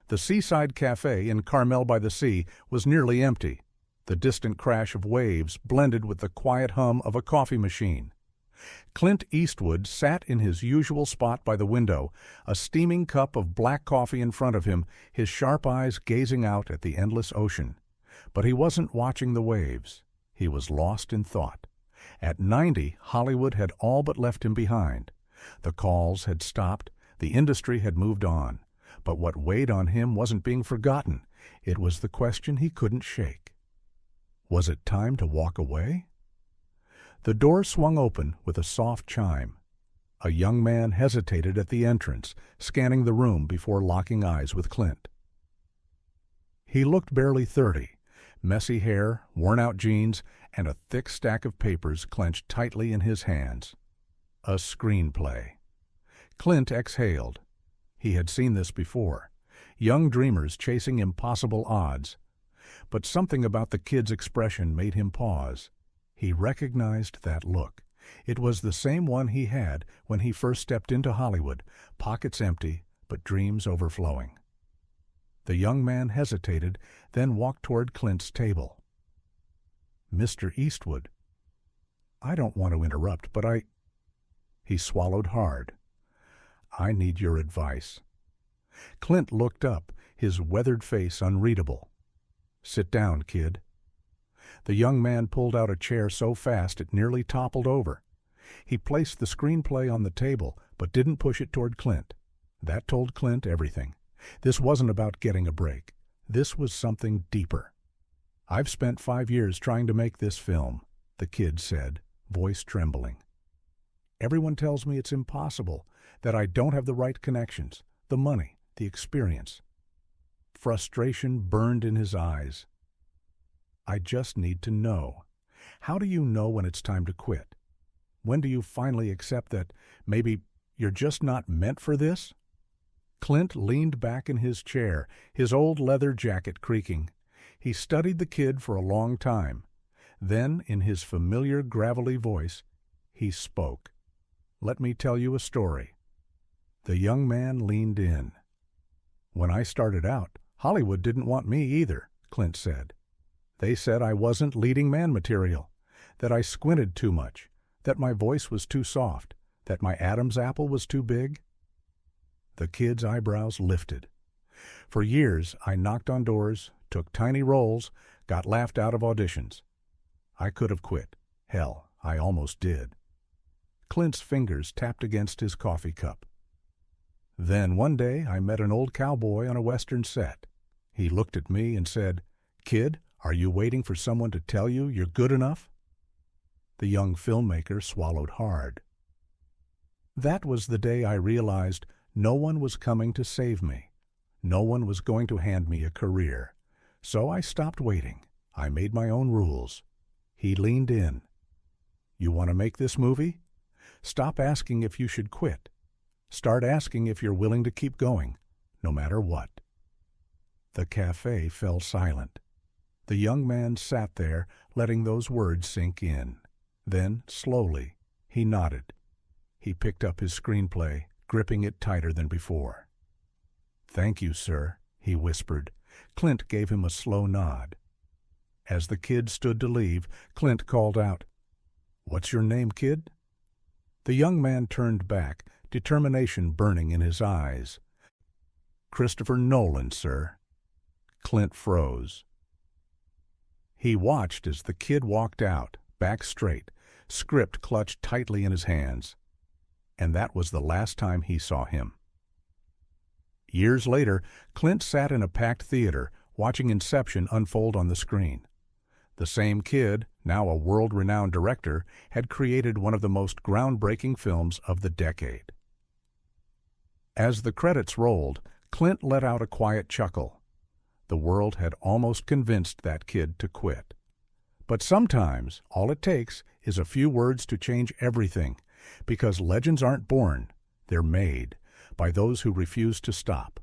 The seaside cafe in Carmel by the Sea was nearly empty. The distant crash of waves blended with the quiet hum of a coffee machine. Clint Eastwood sat in his usual spot by the window, a steaming cup of black coffee in front of him, his sharp eyes gazing out at the endless ocean. But he wasn't watching the waves. He was lost in thought. At 90, Hollywood had all but left him behind. The calls had stopped, the industry had moved on. But what weighed on him wasn't being forgotten. It was the question he couldn't shake. Was it time to walk away? The door swung open with a soft chime. A young man hesitated at the entrance, scanning the room before locking eyes with Clint. He looked barely 30, messy hair, worn-out jeans, and a thick stack of papers clenched tightly in his hands. A screenplay. Clint exhaled. He had seen this before. Young dreamers chasing impossible odds. But something about the kid's expression made him pause. He recognized that look. It was the same one he had when he first stepped into Hollywood, pockets empty, but dreams overflowing. The young man hesitated, then walked toward Clint's table. "Mr. Eastwood, I don't want to interrupt, but He swallowed hard. "I need your advice." Clint looked up, his weathered face unreadable. "Sit down, kid." The young man pulled out a chair so fast it nearly toppled over. He placed the screenplay on the table, but didn't push it toward Clint. That told Clint everything. This wasn't about getting a break. This was something deeper. "I've spent 5 years trying to make this film," the kid said, voice trembling. "Everyone tells me it's impossible, that I don't have the right connections, the money, the experience." Frustration burned in his eyes. "I just need to know. How do you know when it's time to quit? When do you finally accept that maybe you're just not meant for this?" Clint leaned back in his chair, his old leather jacket creaking. He studied the kid for a long time. Then, in his familiar gravelly voice, he spoke. "Let me tell you a story." The young man leaned in. "When I started out, Hollywood didn't want me either," Clint said. "They said I wasn't leading man material, that I squinted too much, that my voice was too soft, that my Adam's apple was too big." The kid's eyebrows lifted. "For years, I knocked on doors, took tiny roles, got laughed out of auditions. I could have quit. Hell, I almost did." Clint's fingers tapped against his coffee cup. "Then one day I met an old cowboy on a western set. He looked at me and said, 'Kid, are you waiting for someone to tell you you're good enough?'" The young filmmaker swallowed hard. "That was the day I realized no one was coming to save me. No one was going to hand me a career. So I stopped waiting. I made my own rules." He leaned in. "You want to make this movie? Stop asking if you should quit. Start asking if you're willing to keep going, no matter what." The cafe fell silent. The young man sat there, letting those words sink in. Then, slowly, he nodded. He picked up his screenplay, gripping it tighter than before. "Thank you, sir," he whispered. Clint gave him a slow nod. As the kid stood to leave, Clint called out, "What's your name, kid?" The young man turned back, determination burning in his eyes. "Christopher Nolan, sir." Clint froze. He watched as the kid walked out, back straight, script clutched tightly in his hands. And that was the last time he saw him. Years later, Clint sat in a packed theater, watching Inception unfold on the screen. The same kid, now a world-renowned director, had created one of the most groundbreaking films of the decade. As the credits rolled, Clint let out a quiet chuckle. The world had almost convinced that kid to quit. But sometimes all it takes is a few words to change everything, because legends aren't born, they're made, by those who refuse to stop.